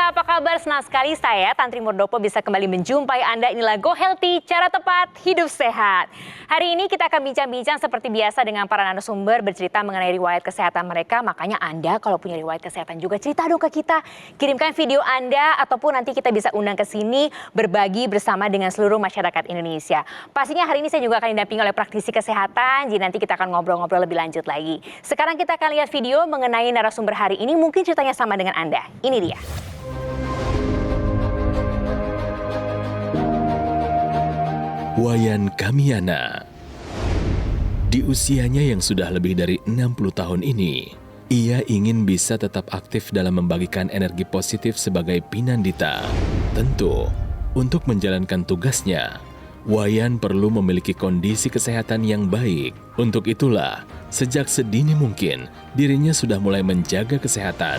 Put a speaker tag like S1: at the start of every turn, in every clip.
S1: pemirsa, apa kabar? Senang sekali saya, Tantri Murdopo, bisa kembali menjumpai Anda. Inilah Go Healthy, cara tepat hidup sehat. Hari ini kita akan bincang-bincang seperti biasa dengan para narasumber, bercerita mengenai riwayat kesehatan mereka. Makanya Anda kalau punya riwayat kesehatan juga cerita dong ke kita. Kirimkan video Anda ataupun nanti kita bisa undang ke sini berbagi bersama dengan seluruh masyarakat Indonesia. Pastinya hari ini saya juga akan didampingi oleh praktisi kesehatan, jadi nanti kita akan ngobrol-ngobrol lebih lanjut lagi. Sekarang kita akan lihat video mengenai narasumber hari ini, mungkin ceritanya sama dengan Anda. Ini dia.
S2: Wayan Kamiana. Di usianya yang sudah lebih dari 60 tahun ini, ia ingin bisa tetap aktif dalam membagikan energi positif sebagai pinandita. Tentu, untuk menjalankan tugasnya, Wayan perlu memiliki kondisi kesehatan yang baik. Untuk itulah, sejak sedini mungkin, dirinya sudah mulai menjaga kesehatan.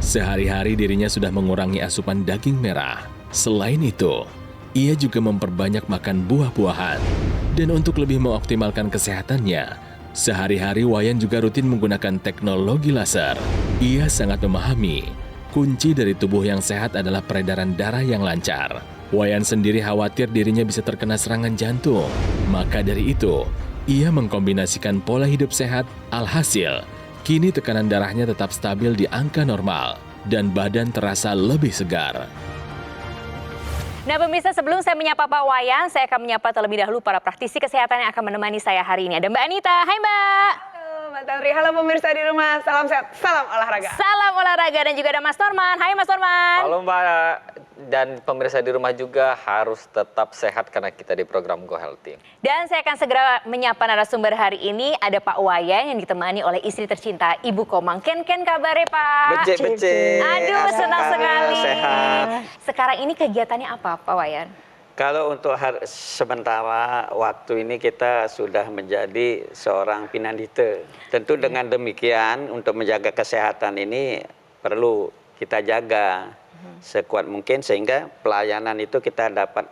S2: Sehari-hari dirinya sudah mengurangi asupan daging merah. Selain itu, ia juga memperbanyak makan buah-buahan. Dan untuk lebih mengoptimalkan kesehatannya, sehari-hari Wayan juga rutin menggunakan teknologi laser. Ia sangat memahami, kunci dari tubuh yang sehat adalah peredaran darah yang lancar. Wayan sendiri khawatir dirinya bisa terkena serangan jantung. Maka dari itu, ia mengkombinasikan pola hidup sehat. Alhasil, kini tekanan darahnya tetap stabil di angka normal dan badan terasa lebih segar.
S1: Nah pemirsa, sebelum saya menyapa Pak Wayan, saya akan menyapa terlebih dahulu para praktisi kesehatan yang akan menemani saya hari ini. Ada Mbak Anita. Hai Mbak.
S3: Halo Mbak Tantri, halo pemirsa di rumah. Salam sehat, salam olahraga.
S1: Salam olahraga. Dan juga ada Mas Norman. Hai Mas Norman.
S4: Halo Mbak, dan pemirsa di rumah juga harus tetap sehat karena kita di program Go Healthy.
S1: Dan saya akan segera menyapa narasumber hari ini. Ada Pak Wayan yang ditemani oleh istri tercinta Ibu Komang. Ken kabarnya Pak?
S4: Becek.
S1: Aduh, senang sekali.
S4: Sehat.
S1: Sekarang ini kegiatannya apa Pak Wayan?
S5: Kalau untuk sementara waktu ini kita sudah menjadi seorang pinandita. Tentu dengan demikian untuk menjaga kesehatan ini perlu kita jaga sekuat mungkin sehingga pelayanan itu kita dapat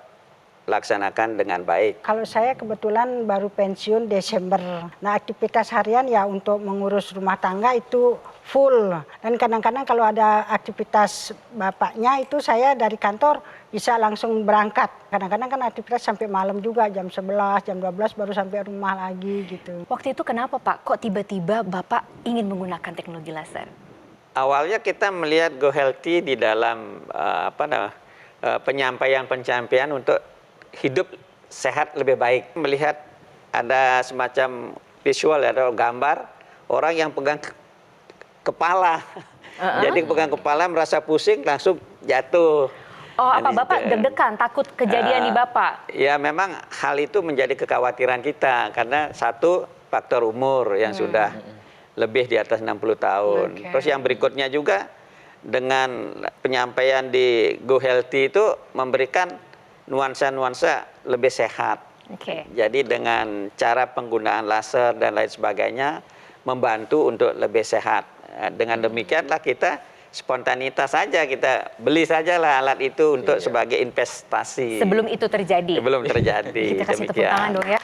S5: laksanakan dengan baik.
S3: Kalau saya kebetulan baru pensiun Desember. Nah aktivitas harian ya untuk mengurus rumah tangga itu full. Dan kadang-kadang kalau ada aktivitas bapaknya itu saya dari kantor bisa langsung berangkat. Kadang-kadang kan aktivitas sampai malam juga, jam 11, jam 12 baru sampai rumah lagi gitu.
S1: Waktu itu kenapa Pak? Kok tiba-tiba Bapak ingin menggunakan teknologi laser?
S5: Awalnya kita melihat Go Healthy di dalam penyampaian untuk hidup sehat lebih baik. Melihat ada semacam visual atau gambar orang yang pegang kepala. Jadi pegang kepala merasa pusing langsung jatuh.
S1: Oh, apa Bapak deg-degan, takut kejadian di Bapak?
S5: Ya memang hal itu menjadi kekhawatiran kita karena satu faktor umur yang sudah lebih di atas 60 tahun. Terus yang berikutnya juga dengan penyampaian di Go Healthy itu memberikan nuansa-nuansa lebih sehat. Jadi dengan cara penggunaan laser dan lain sebagainya membantu untuk lebih sehat. Dengan demikianlah kita spontanitas saja, kita beli sajalah alat itu untuk sebagai investasi.
S1: Sebelum itu terjadi?
S5: Sebelum terjadi.
S1: Kita kasih tepuk tangan dong ya.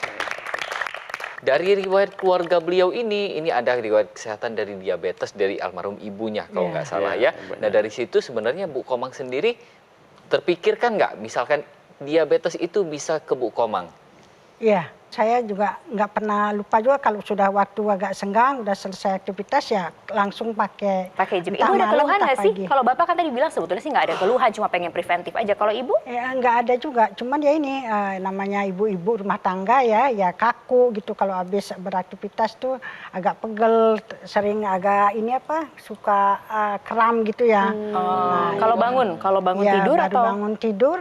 S4: Dari riwayat keluarga beliau ini ada riwayat kesehatan dari diabetes dari almarhum ibunya kalau nggak salah ya. Nah dari situ sebenarnya Bu Komang sendiri terpikirkan nggak misalkan diabetes itu bisa ke Bu Komang?
S3: Iya, saya juga nggak pernah lupa juga kalau sudah waktu agak senggang, udah selesai aktivitas ya langsung pakai
S1: juga. Ibu ada keluhan nggak sih? Kalau Bapak kan tadi bilang sebetulnya sih nggak ada keluhan, cuma pengen preventif aja. Kalau Ibu?
S3: Ya nggak ada juga, cuman ya ini namanya ibu-ibu rumah tangga ya kaku gitu kalau habis beraktivitas tuh agak pegel, sering agak suka kram gitu ya.
S1: Nah, kalau bangun
S3: ya,
S1: tidur
S3: baru
S1: atau?
S3: bangun tidur,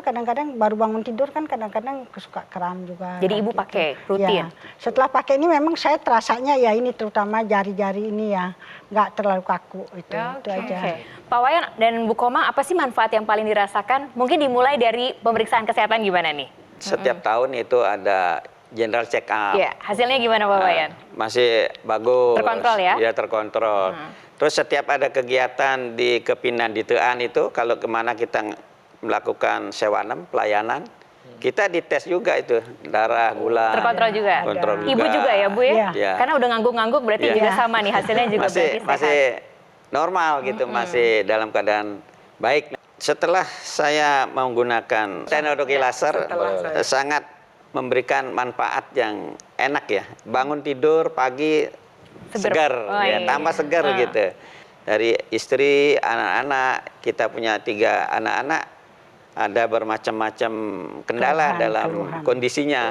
S3: baru bangun tidur kan kadang-kadang suka kram juga.
S1: Jadi Ibu pakai rutin?
S3: Ya. Setelah pakai ini memang saya terasanya ya ini terutama jari-jari ini ya nggak terlalu kaku itu aja.
S1: Pak Wayan dan Bu Komang, apa sih manfaat yang paling dirasakan? Mungkin dimulai dari pemeriksaan kesehatan gimana nih?
S5: Setiap tahun itu ada general check up.
S1: Ya, hasilnya gimana Pak Wayan?
S5: Masih bagus.
S1: Terkontrol ya?
S5: Ya terkontrol. Terus setiap ada kegiatan di kepinanditaan itu kalau kemana kita melakukan sewanem pelayanan, kita dites juga itu darah, gula.
S1: Terkontrol juga.
S5: Kontrol juga.
S1: Ibu juga ya Bu ya?
S5: Ya.
S1: Karena udah ngangguk-ngangguk berarti juga sama nih hasilnya juga berarti sehat.
S5: Masih normal gitu, masih dalam keadaan baik. setelah saya menggunakan teknologi laser,
S6: Setelah
S5: sangat memberikan manfaat yang enak ya. Bangun tidur pagi segar,
S1: Oh,
S5: ya,
S1: iya.
S5: tambah segar gitu. Dari istri, anak-anak, kita punya 3 anak-anak, ada bermacam-macam kendala dalam
S3: keluhan.
S5: kondisinya.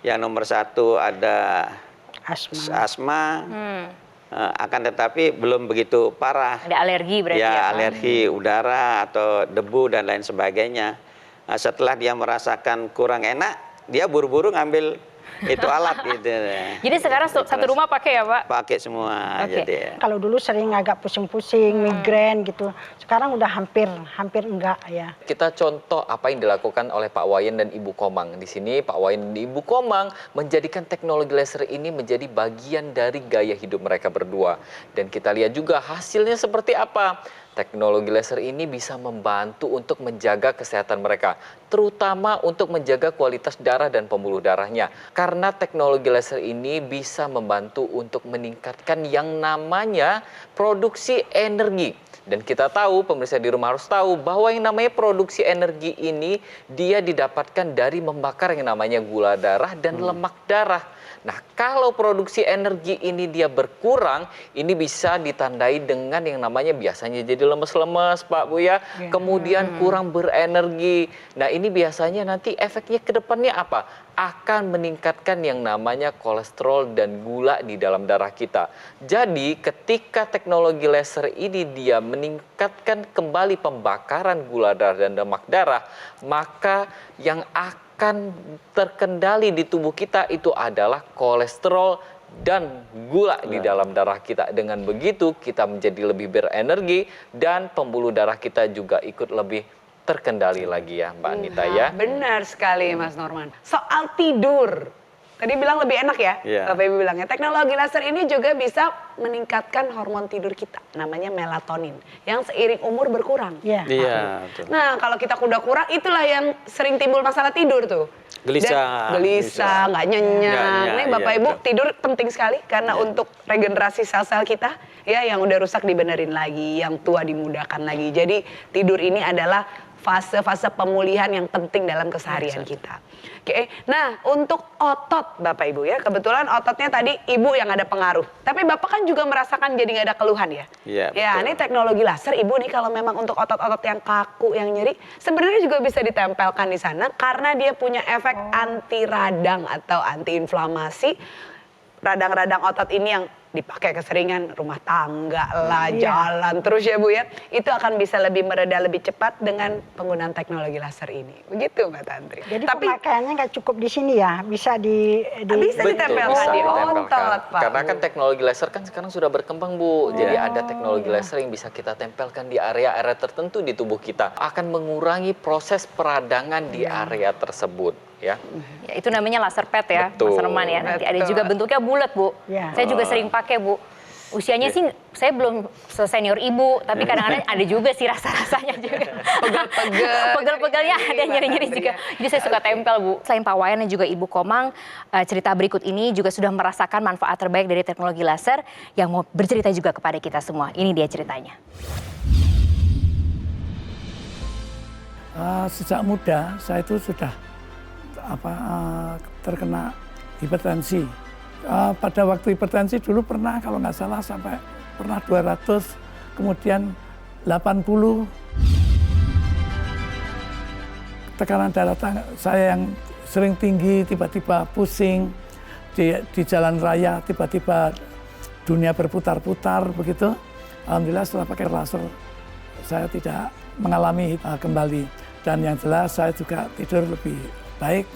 S5: Yang nomor 1 ada
S3: Asma.
S5: asma, akan tetapi belum begitu parah.
S1: Ada alergi berarti ya,
S5: Ya,
S1: Pak?
S5: alergi udara atau debu dan lain sebagainya. Nah, setelah dia merasakan kurang enak, dia buru-buru ngambil itu alat gitu.
S1: Jadi sekarang satu rumah pakai ya, Pak?
S5: Pakai semua.
S1: Oke.
S5: Jadi
S3: Kalau dulu sering agak pusing-pusing, migrain gitu. Sekarang udah hampir enggak ya.
S4: Kita contoh apa yang dilakukan oleh Pak Wayan dan Ibu Komang. Di sini Pak Wayan dan Ibu Komang menjadikan teknologi laser ini menjadi bagian dari gaya hidup mereka berdua. Dan kita lihat juga hasilnya seperti apa. Teknologi laser ini bisa membantu untuk menjaga kesehatan mereka, terutama untuk menjaga kualitas darah dan pembuluh darahnya. Karena teknologi laser ini bisa membantu untuk meningkatkan yang namanya produksi energi. Dan kita tahu, pemirsa di rumah harus tahu bahwa yang namanya produksi energi ini dia didapatkan dari membakar yang namanya gula darah dan lemak darah. Nah, kalau produksi energi ini dia berkurang, ini bisa ditandai dengan yang namanya biasanya jadi lemes-lemes, Pak Bu ya. Kemudian kurang berenergi. Nah, ini biasanya nanti efeknya ke depannya apa? Akan meningkatkan yang namanya kolesterol dan gula di dalam darah kita. Jadi, ketika teknologi laser ini dia meningkatkan kembali pembakaran gula darah dan lemak darah, maka yang akan terkendali di tubuh kita itu adalah kolesterol dan gula di dalam darah kita. Dengan begitu kita menjadi lebih berenergi dan pembuluh darah kita juga ikut lebih terkendali lagi ya Mbak Anita ya.
S6: Benar sekali Mas Norman. Soal tidur. Tadi bilang lebih enak ya,
S5: Iya.
S6: Bapak Ibu bilang ya. Teknologi laser ini juga bisa meningkatkan hormon tidur kita, namanya melatonin, yang seiring umur berkurang.
S3: Iya.
S5: iya, betul.
S6: Nah, kalau kita udah kurang, itulah yang sering timbul masalah tidur tuh.
S5: Gelisah,
S6: Gelisah, nggak nyenyak.
S5: Nggak,
S6: Nih
S5: iya,
S6: Bapak Ibu,
S5: betul.
S6: tidur penting sekali karena untuk regenerasi sel-sel kita, ya yang udah rusak dibenerin lagi, yang tua dimudahkan lagi. Jadi tidur ini adalah fase-fase pemulihan yang penting dalam keseharian kita. Oke, nah untuk otot Bapak Ibu ya, kebetulan ototnya tadi Ibu yang ada pengaruh. Tapi Bapak kan juga merasakan jadi nggak ada keluhan ya?
S5: Iya,
S6: Ya,
S5: betul.
S6: ini teknologi laser Ibu nih kalau memang untuk otot-otot yang kaku, yang nyeri, sebenarnya juga bisa ditempelkan di sana karena dia punya efek anti radang atau anti inflamasi. Radang-radang otot ini yang dipakai keseringan rumah tangga lah, jalan terus ya Bu ya. Itu akan bisa lebih mereda lebih cepat dengan penggunaan teknologi laser ini. Begitu Mbak Tantri.
S3: Jadi
S6: Tapi
S3: pemakaiannya nggak cukup di sini ya, bisa di
S6: bisa
S4: Betul,
S6: ditempelkan
S4: bisa
S6: di
S4: ditempelkan.
S6: otot Pak.
S4: Karena kan teknologi laser kan sekarang sudah berkembang Bu. Jadi ada teknologi laser yang bisa kita tempelkan di area-area tertentu di tubuh kita. Akan mengurangi proses peradangan di area tersebut ya.
S1: Ya, itu namanya laser pad ya,
S4: Betul.
S1: Mas Herman ya. Nanti ada
S6: Betul.
S1: juga bentuknya bulat, Bu.
S3: Ya.
S1: Saya juga sering pakai, Bu. Usianya sih saya belum senior Ibu, tapi kadang-kadang ada juga sih rasa-rasanya juga.
S6: Pegel-pegel.
S1: Pegel-pegelnya ada nyeri-nyeri juga. Jadi saya suka tempel, Bu. Selain Pak Wayan dan juga Ibu Komang, cerita berikut ini juga sudah merasakan manfaat terbaik dari teknologi laser yang mau bercerita juga kepada kita semua. Ini dia ceritanya.
S7: Sejak muda saya itu sudah terkena hipertensi. Pada waktu hipertensi dulu pernah kalau nggak salah sampai pernah 200, kemudian 80. Tekanan darah saya yang sering tinggi, tiba-tiba pusing di jalan raya, tiba-tiba dunia berputar-putar begitu. Alhamdulillah setelah pakai laser saya tidak mengalami kembali, dan yang jelas saya juga tidur lebih baik.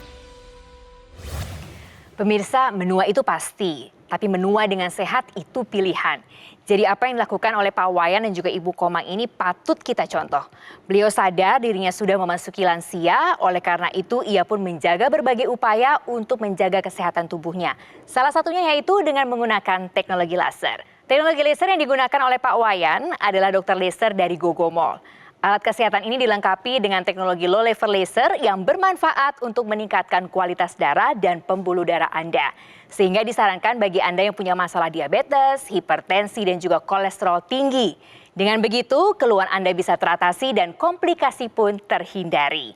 S1: Pemirsa, menua itu pasti, tapi menua dengan sehat itu pilihan. Jadi apa yang dilakukan oleh Pak Wayan dan juga Ibu Komang ini patut kita contoh. Beliau sadar dirinya sudah memasuki lansia, oleh karena itu ia pun menjaga berbagai upaya untuk menjaga kesehatan tubuhnya. Salah satunya yaitu dengan menggunakan teknologi laser. Teknologi laser yang digunakan oleh Pak Wayan adalah dokter laser dari Gogomol. Alat kesehatan ini dilengkapi dengan teknologi low level laser yang bermanfaat untuk meningkatkan kualitas darah dan pembuluh darah Anda. Sehingga disarankan bagi Anda yang punya masalah diabetes, hipertensi, dan juga kolesterol tinggi. Dengan begitu, keluhan Anda bisa teratasi dan komplikasi pun terhindari.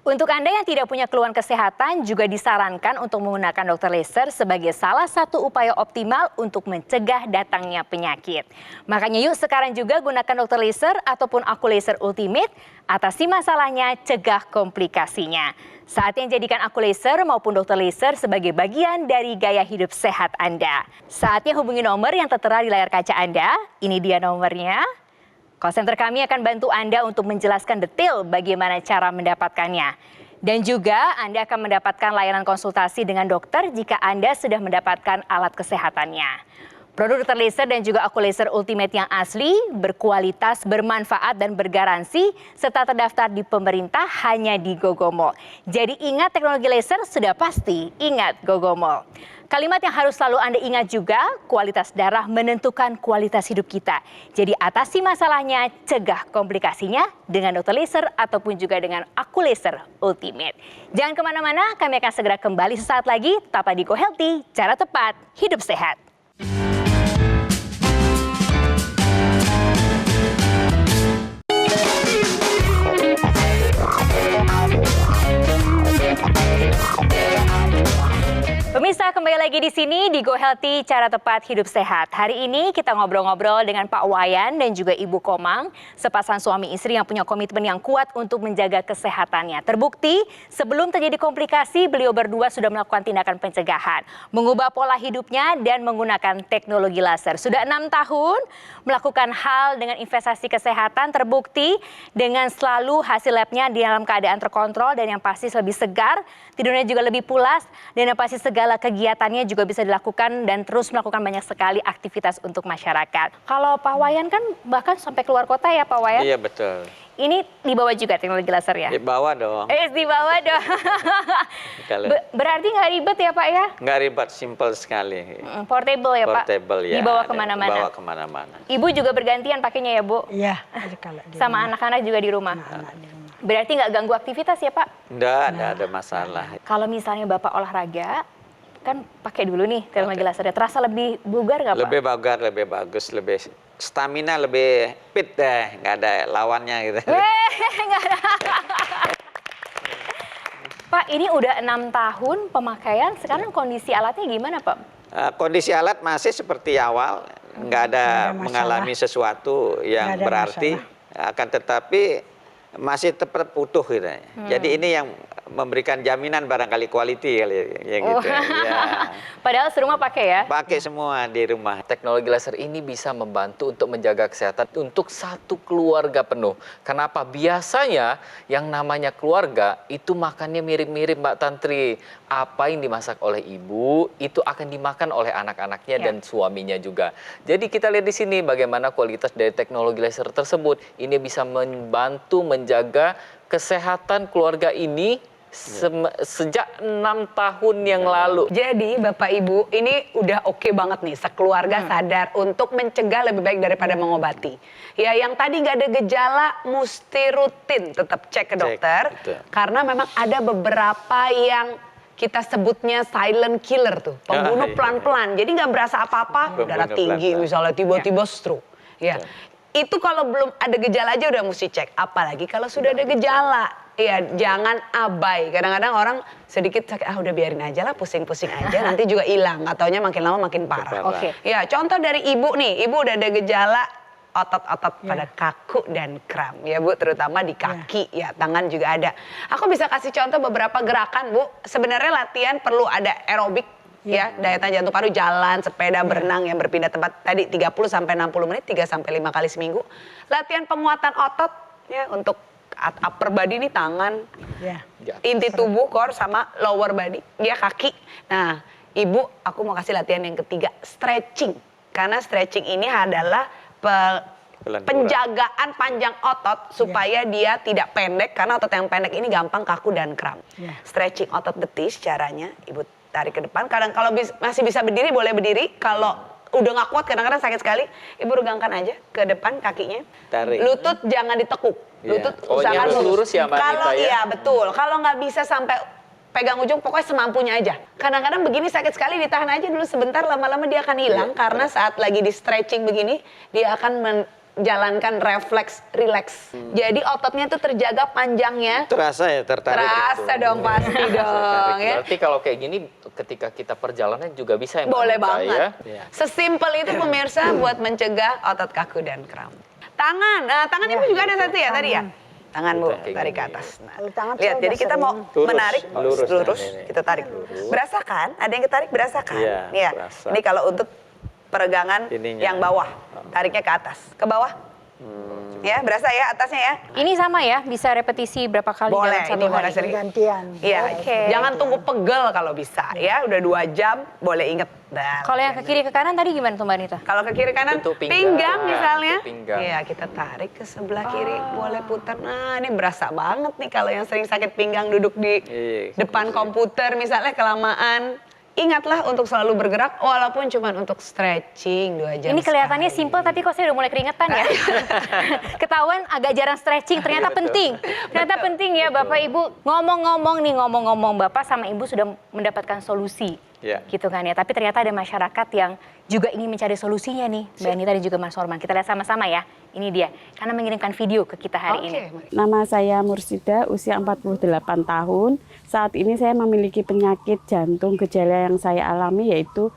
S1: Untuk Anda yang tidak punya keluhan kesehatan juga disarankan untuk menggunakan dokter laser sebagai salah satu upaya optimal untuk mencegah datangnya penyakit. Makanya yuk sekarang juga gunakan dokter laser ataupun Aku Laser Ultimate, atasi masalahnya, cegah komplikasinya. Saatnya jadikan Aku Laser maupun dokter laser sebagai bagian dari gaya hidup sehat Anda. Saatnya hubungi nomor yang tertera di layar kaca Anda. Ini dia nomornya. Call center kami akan bantu Anda untuk menjelaskan detail bagaimana cara mendapatkannya. Dan juga Anda akan mendapatkan layanan konsultasi dengan dokter jika Anda sudah mendapatkan alat kesehatannya. Produk dokter laser dan juga Aku Laser Ultimate yang asli, berkualitas, bermanfaat, dan bergaransi, serta terdaftar di pemerintah hanya di Gogo Mall. Jadi ingat, teknologi laser sudah pasti, ingat Gogo Mall. Kalimat yang harus selalu Anda ingat juga, kualitas darah menentukan kualitas hidup kita. Jadi atasi masalahnya, cegah komplikasinya dengan dokter laser ataupun juga dengan Aku Laser Ultimate. Jangan kemana-mana, kami akan segera kembali sesaat lagi. Tetaplah di Go Healthy, cara tepat, hidup sehat. Pemirsa, kembali lagi di sini di Go Healthy, cara tepat hidup sehat. Hari ini kita ngobrol-ngobrol dengan Pak Wayan dan juga Ibu Komang, sepasang suami istri yang punya komitmen yang kuat untuk menjaga kesehatannya. Terbukti, sebelum terjadi komplikasi, beliau berdua sudah melakukan tindakan pencegahan, mengubah pola hidupnya dan menggunakan teknologi laser. Sudah 6 tahun melakukan hal dengan investasi kesehatan, terbukti dengan selalu hasil labnya di dalam keadaan terkontrol dan yang pasti lebih segar, tidurnya juga lebih pulas, dan yang pasti segala kegiatannya juga bisa dilakukan dan terus melakukan banyak sekali aktivitas untuk masyarakat. Kalau Pak Wayan kan bahkan sampai keluar kota ya Pak Wayan?
S5: Iya betul.
S1: Ini dibawa juga teknologi laser ya?
S5: Dibawa dong.
S1: Dibawa dong.
S5: Kalau
S1: Berarti nggak ribet ya Pak ya?
S5: nggak ribet, simple sekali.
S1: Portable ya Pak?
S5: Portable ya.
S1: Dibawa kemana-mana?
S5: Dibawa kemana-mana.
S1: Ibu juga bergantian pakainya ya Bu?
S3: Iya, kalau di
S1: Sama anak-anak juga di rumah?
S3: anak di rumah.
S1: Berarti nggak ganggu aktivitas ya Pak?
S5: Nggak ada masalah.
S1: Kalau misalnya Bapak olahraga, kan pakai dulu nih teknologi laser. Terasa lebih bugar nggak Pak?
S5: Lebih bagus, lebih bagus, lebih stamina, lebih fit deh. Nggak ada lawannya gitu.
S1: Nggak ada. Pak, ini udah 6 tahun pemakaian. Sekarang kondisi alatnya gimana Pak?
S5: Kondisi alat masih seperti awal. Nggak ada mengalami sesuatu yang
S3: Nggak ada
S5: berarti. Akan tetapi masih tetap utuh gitu. Jadi ini yang memberikan jaminan barangkali quality kali ya gitu. Ya.
S1: Padahal serumah pakai ya?
S5: Pakai semua di rumah.
S4: Teknologi laser ini bisa membantu untuk menjaga kesehatan untuk satu keluarga penuh. Kenapa? Biasanya yang namanya keluarga itu makannya mirip-mirip Mbak Tantri. Apa yang dimasak oleh ibu itu akan dimakan oleh anak-anaknya dan suaminya juga. Jadi kita lihat di sini bagaimana kualitas dari teknologi laser tersebut. Ini bisa membantu menjaga kesehatan keluarga ini sejak 6 tahun yang lalu.
S6: Jadi Bapak Ibu ini udah oke banget nih sekeluarga sadar untuk mencegah lebih baik daripada mengobati. Ya yang tadi nggak ada gejala mesti rutin tetap cek ke dokter.
S5: betul.
S6: Karena memang ada beberapa yang kita sebutnya silent killer tuh. Pembunuh
S5: iya.
S6: pelan-pelan. Jadi nggak berasa apa-apa,
S5: Pembunuh
S6: darah tinggi
S5: pelan-pelan.
S6: misalnya tiba-tiba stroke. Ya. Itu kalau belum ada gejala aja udah mesti cek. Apalagi kalau sudah ada gejala. Ya jangan abai. Kadang-kadang orang sedikit sakit, udah biarin aja lah, pusing-pusing aja, nanti juga hilang. Ataunya makin lama makin parah.
S1: Oke.
S6: Ya contoh dari ibu nih, ibu udah ada gejala otot-otot pada kaku dan kram. Ya Bu, terutama di kaki, ya tangan juga ada. Aku bisa kasih contoh beberapa gerakan Bu. Sebenarnya latihan perlu ada aerobik. Ya, daya tahan jantung paru, jalan, sepeda, berenang yang berpindah tempat tadi 30 sampai 60 menit, 3 sampai 5 kali seminggu. Latihan penguatan otot ya untuk upper body nih tangan, inti tubuh, core sama lower body, ya kaki. Nah, Ibu, aku mau kasih latihan yang ketiga, stretching. Karena stretching ini adalah penjagaan panjang otot supaya dia tidak pendek, karena otot yang pendek ini gampang kaku dan kram. Stretching otot betis caranya, Ibu tarik ke depan. Kadang kalau masih bisa berdiri boleh berdiri. Kalau udah nggak kuat kadang-kadang sakit sekali, Ibu regangkan aja ke depan kakinya.
S5: Tarik.
S6: Lutut jangan ditekuk. Lutut
S4: Oh, ini
S6: usahakan
S4: harus lurus ya, Mbak
S6: Kalau
S4: Anita, ya?
S6: iya betul. Kalau nggak bisa sampai pegang ujung, pokoknya semampunya aja. Kadang-kadang begini sakit sekali, ditahan aja dulu sebentar, lama-lama dia akan hilang karena saat lagi di stretching begini dia akan jalankan refleks rileks. Jadi ototnya tuh terjaga panjangnya.
S5: Terasa ya, tertarik.
S6: Terasa dong pasti dong ya.
S4: Berarti kalau kayak gini ketika kita perjalanan juga bisa ya Mbak
S6: Boleh
S4: Anita,
S6: banget.
S4: ya?
S6: Sesimpel itu pemirsa buat mencegah otot kaku dan kram. Tangan, nah tangan ibu juga ada satu ya tadi ya? Tangan bu,
S4: Kayak
S6: tarik
S4: gini.
S6: ke atas. Nah,
S3: Kalau tangan
S6: lihat,
S3: saya
S6: jadi
S3: udah
S6: kita mau
S5: Lurus,
S6: menarik
S5: lurus,
S6: lurus,
S5: nah, ini.
S6: kita tarik. Berasa kan? Ada yang ketarik berasa kan?
S5: Iya,
S6: Iya.
S5: berasa.
S6: Ini kalau untuk peregangan
S5: Ininya.
S6: yang bawah, tariknya ke atas, ke bawah. Ya, berasa ya atasnya ya?
S1: Ini sama ya, bisa repetisi berapa kali
S6: Boleh,
S1: dalam satu
S6: ini boleh
S1: hari?
S6: sering.
S3: Gantian.
S6: Iya,
S1: Oke.
S6: jangan tunggu pegel kalau bisa ya. Udah 2 jam, boleh inget. Nah,
S1: Kalau yang ke kiri ke kanan tadi gimana tuh Mbak Anita?
S6: kalau ke kiri kanan,
S4: Bentuk pinggang.
S6: misalnya.
S4: Bentuk pinggang.
S6: Iya, kita tarik ke sebelah kiri, boleh putar. Nah, ini berasa banget nih kalau yang sering sakit pinggang duduk di
S5: Iya,
S6: depan komputer misalnya kelamaan. Ingatlah untuk selalu bergerak walaupun cuma untuk stretching 2 jam.
S1: Ini kelihatannya
S6: sekali.
S1: simpel tapi kok saya udah mulai keringetan ya. Ketahuan agak jarang stretching, ternyata penting. Ternyata penting ya Bapak Ibu. Ngomong-ngomong Bapak sama Ibu sudah mendapatkan solusi.
S5: Ya.
S1: Gitu kan ya. Tapi ternyata ada masyarakat yang juga ingin mencari solusinya nih. Mbak Anita dan juga Mas Orman. Kita lihat sama-sama ya. Ini dia. Karena mengirimkan video ke kita hari ini.
S8: Nama saya Mursida, usia 48 tahun. Saat ini saya memiliki penyakit jantung. Gejala yang saya alami yaitu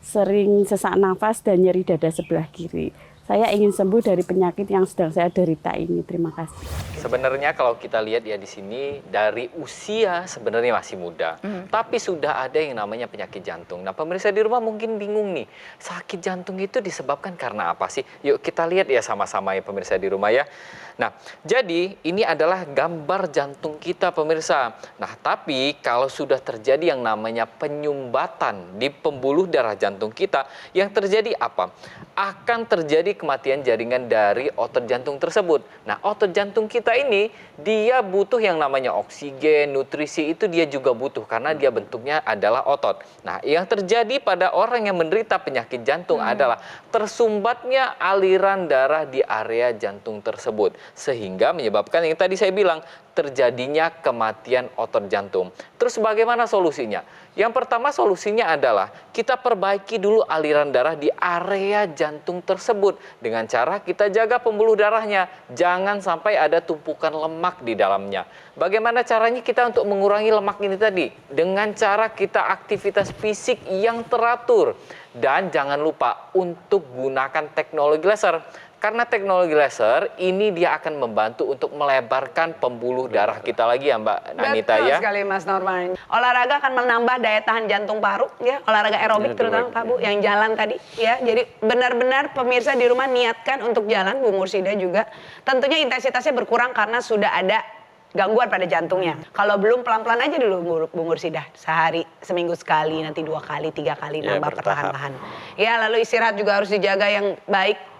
S8: sering sesak nafas dan nyeri dada sebelah kiri. Saya ingin sembuh dari penyakit yang sedang saya derita ini. Terima kasih.
S4: Sebenarnya kalau kita lihat ya di sini dari usia sebenarnya masih muda, tapi sudah ada yang namanya penyakit jantung. Nah pemirsa di rumah mungkin bingung nih, sakit jantung itu disebabkan karena apa sih? Yuk kita lihat ya sama-sama ya pemirsa di rumah ya. Nah jadi ini adalah gambar jantung kita pemirsa. Nah tapi kalau sudah terjadi yang namanya penyumbatan di pembuluh darah jantung kita, yang terjadi apa? Akan terjadi kematian jaringan dari otot jantung tersebut. Nah otot jantung kita ini dia butuh yang namanya oksigen, nutrisi itu dia juga butuh karena dia bentuknya adalah otot. Nah, yang terjadi pada orang yang menderita penyakit jantung adalah tersumbatnya aliran darah di area jantung tersebut sehingga menyebabkan yang tadi saya bilang terjadinya kematian otot jantung. Terus bagaimana solusinya? Yang pertama solusinya adalah kita perbaiki dulu aliran darah di area jantung tersebut dengan cara kita jaga pembuluh darahnya. Jangan sampai ada tumpukan lemak di dalamnya. Bagaimana caranya kita untuk mengurangi lemak ini tadi? Dengan cara kita aktivitas fisik yang teratur. Dan jangan lupa untuk gunakan teknologi laser. Karena teknologi laser ini dia akan membantu untuk melebarkan pembuluh darah kita lagi ya Mbak Anita
S6: Betul
S4: ya.
S6: sekali Mas Norman. Olahraga akan menambah daya tahan jantung paru ya, olahraga aerobik terutama Pak Bu yang jalan tadi ya. Jadi benar-benar pemirsa di rumah niatkan untuk jalan, Bu Mursida juga. Tentunya intensitasnya berkurang karena sudah ada gangguan pada jantungnya. Kalau belum pelan-pelan aja dulu Bu Mursida. Sehari, seminggu sekali, nanti 2 kali, 3 kali
S5: Ya,
S6: nambah
S5: bertahap.
S6: perlahan-lahan. Ya lalu istirahat juga harus dijaga yang baik.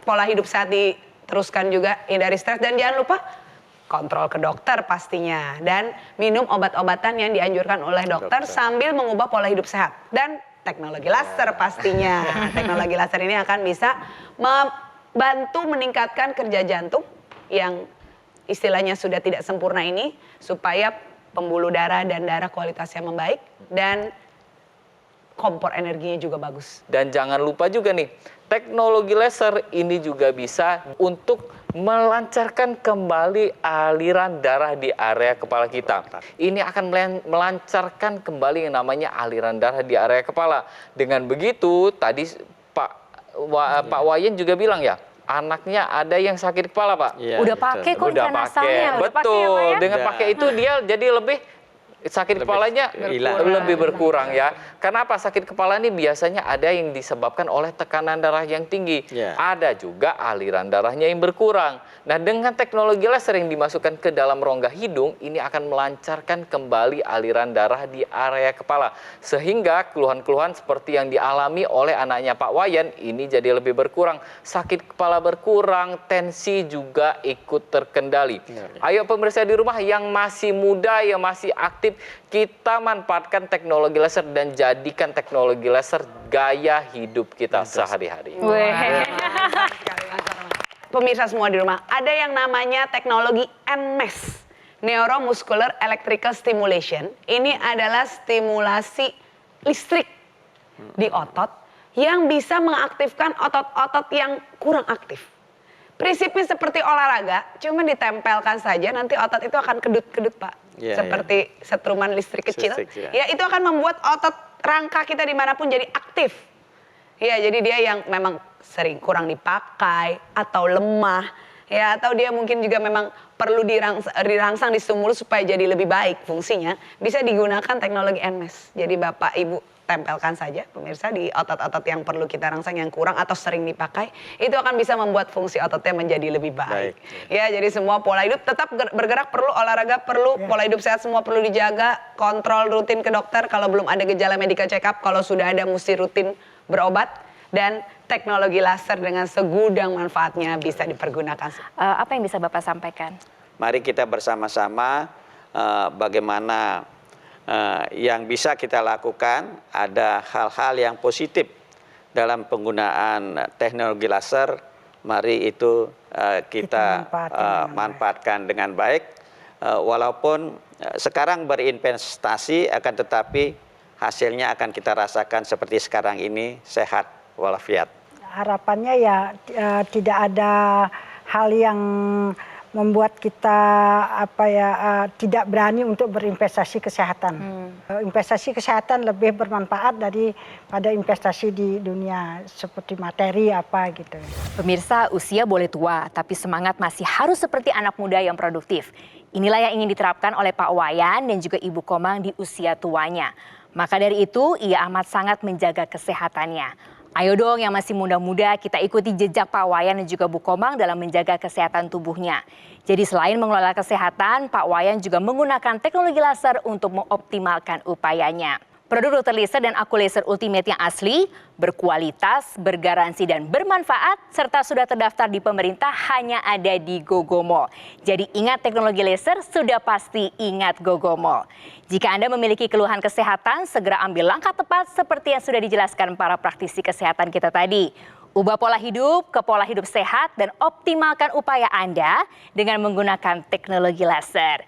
S6: Pola hidup sehat diteruskan juga, hindari stres dan jangan lupa kontrol ke dokter pastinya dan minum obat-obatan yang dianjurkan oleh dokter sambil mengubah pola hidup sehat dan teknologi laser pastinya. Teknologi laser ini akan bisa membantu meningkatkan kerja jantung yang istilahnya sudah tidak sempurna ini supaya pembuluh darah dan darah kualitasnya membaik dan kompor energinya juga bagus.
S4: Dan jangan lupa juga nih, teknologi laser ini juga bisa untuk melancarkan kembali aliran darah di area kepala kita. Ini akan melancarkan kembali yang namanya aliran darah di area kepala. Dengan begitu, tadi Pak Wayan juga bilang ya, anaknya ada yang sakit kepala Pak.
S5: Iya,
S1: Udah
S5: betul.
S1: pakai kok
S4: Udah
S1: ikan
S4: pakai,
S1: asalnya. Udah pakai ya, Pak
S4: betul.
S1: ya?
S4: Dengan pakai itu dia jadi lebih sakit kepalanya
S5: hilang.
S4: lebih berkurang ya. Kenapa sakit kepala ini biasanya ada yang disebabkan oleh tekanan darah yang tinggi.
S5: Ya.
S4: Ada juga aliran darahnya yang berkurang. Nah, dengan teknologi laser yang dimasukkan ke dalam rongga hidung, ini akan melancarkan kembali aliran darah di area kepala. Sehingga keluhan-keluhan seperti yang dialami oleh anaknya Pak Wayan ini jadi lebih berkurang. Sakit kepala berkurang, tensi juga ikut terkendali. Ayo pemirsa di rumah yang masih muda, yang masih aktif, kita manfaatkan teknologi laser dan jadikan teknologi laser gaya hidup kita sehari-hari.
S1: Weh.
S6: Pemirsa semua di rumah, ada yang namanya teknologi NMES, Neuromuscular Electrical Stimulation. Ini adalah stimulasi listrik di otot yang bisa mengaktifkan otot-otot yang kurang aktif. Prinsipnya seperti olahraga, cuma ditempelkan saja nanti otot itu akan kedut-kedut Pak. Seperti setruman listrik kecil. Ya, itu akan membuat otot rangka kita dimanapun jadi aktif. Ya, jadi dia yang memang sering kurang dipakai atau lemah. Ya, atau dia mungkin juga memang perlu dirangsang, distimulus supaya jadi lebih baik fungsinya. Bisa digunakan teknologi NMES. Jadi Bapak Ibu tempelkan saja pemirsa di otot-otot yang perlu kita rangsang yang kurang atau sering dipakai, itu akan bisa membuat fungsi ototnya menjadi lebih baik. Ya, jadi semua pola hidup tetap bergerak perlu, olahraga perlu, pola hidup sehat semua perlu dijaga, kontrol rutin ke dokter kalau belum ada gejala medical check up, kalau sudah ada mesti rutin berobat, dan teknologi laser dengan segudang manfaatnya bisa dipergunakan.
S1: Apa yang bisa Bapak sampaikan?
S5: Mari kita bersama-sama bagaimana yang bisa kita lakukan, ada hal-hal yang positif dalam penggunaan teknologi laser, mari itu kita manfaatkan dengan baik. Walaupun sekarang berinvestasi, akan tetapi hasilnya akan kita rasakan seperti sekarang ini, sehat walafiat.
S3: Harapannya ya tidak ada hal yang membuat kita tidak berani untuk berinvestasi kesehatan. Investasi kesehatan lebih bermanfaat daripada investasi di dunia seperti materi gitu.
S1: Pemirsa, usia boleh tua, tapi semangat masih harus seperti anak muda yang produktif. Inilah yang ingin diterapkan oleh Pak Wayan dan juga Ibu Komang di usia tuanya. Maka dari itu, ia amat sangat menjaga kesehatannya. Ayo dong yang masih muda-muda, kita ikuti jejak Pak Wayan dan juga Bu Komang dalam menjaga kesehatan tubuhnya. Jadi selain mengelola kesehatan, Pak Wayan juga menggunakan teknologi laser untuk mengoptimalkan upayanya. Produk Dr. Laser dan Aku Laser Ultimate yang asli, berkualitas, bergaransi dan bermanfaat, serta sudah terdaftar di pemerintah hanya ada di Gogo Mall. Jadi ingat teknologi laser, sudah pasti ingat Gogo Mall. Jika Anda memiliki keluhan kesehatan, segera ambil langkah tepat seperti yang sudah dijelaskan para praktisi kesehatan kita tadi. Ubah pola hidup ke pola hidup sehat dan optimalkan upaya Anda dengan menggunakan teknologi laser.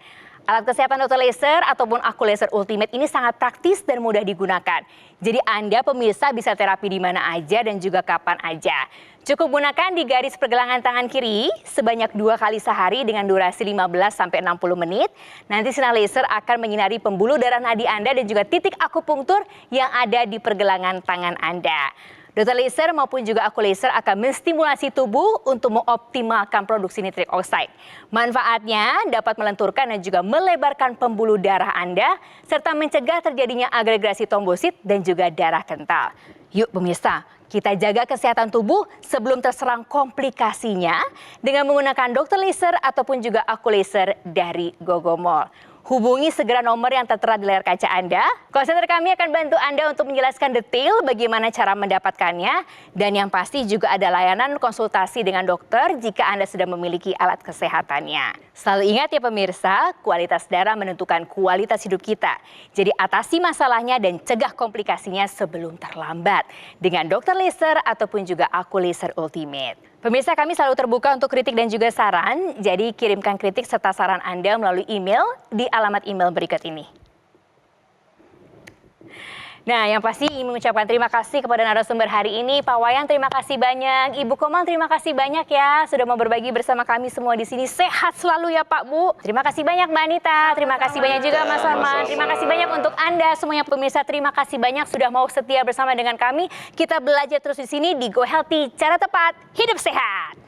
S1: Alat kesehatan Dr. Laser ataupun Aku Laser Ultimate ini sangat praktis dan mudah digunakan. Jadi Anda pemirsa bisa terapi di mana aja dan juga kapan aja. Cukup gunakan di garis pergelangan tangan kiri sebanyak 2 kali sehari dengan durasi 15-60 menit. Nanti sinar laser akan menyinari pembuluh darah nadi Anda dan juga titik akupunktur yang ada di pergelangan tangan Anda. Dr. Laser maupun juga Aku Laser akan menstimulasi tubuh untuk mengoptimalkan produksi nitrik oxide. Manfaatnya dapat melenturkan dan juga melebarkan pembuluh darah Anda serta mencegah terjadinya agregasi trombosit dan juga darah kental. Yuk pemirsa, kita jaga kesehatan tubuh sebelum terserang komplikasinya dengan menggunakan Dr. Laser ataupun juga Aku Laser dari Gogo Mall. Hubungi segera nomor yang tertera di layar kaca Anda. Call center kami akan bantu Anda untuk menjelaskan detail bagaimana cara mendapatkannya. Dan yang pasti juga ada layanan konsultasi dengan dokter jika Anda sudah memiliki alat kesehatannya. Selalu ingat ya pemirsa, kualitas darah menentukan kualitas hidup kita. Jadi atasi masalahnya dan cegah komplikasinya sebelum terlambat. Dengan Dr. Laser ataupun juga Aku Laser Ultimate. Pemirsa, kami selalu terbuka untuk kritik dan juga saran, jadi kirimkan kritik serta saran Anda melalui email di alamat email berikut ini. Nah, yang pasti ingin mengucapkan terima kasih kepada narasumber hari ini. Pak Wayan, terima kasih banyak. Ibu Komang, terima kasih banyak ya sudah mau berbagi bersama kami semua di sini. Sehat selalu ya Pak, Bu. Terima kasih banyak Mbak Anita. Terima kasih banyak juga Mas Arman. Terima kasih banyak untuk Anda semuanya pemirsa. Terima kasih banyak sudah mau setia bersama dengan kami. Kita belajar terus di sini di Go Healthy, cara tepat hidup sehat.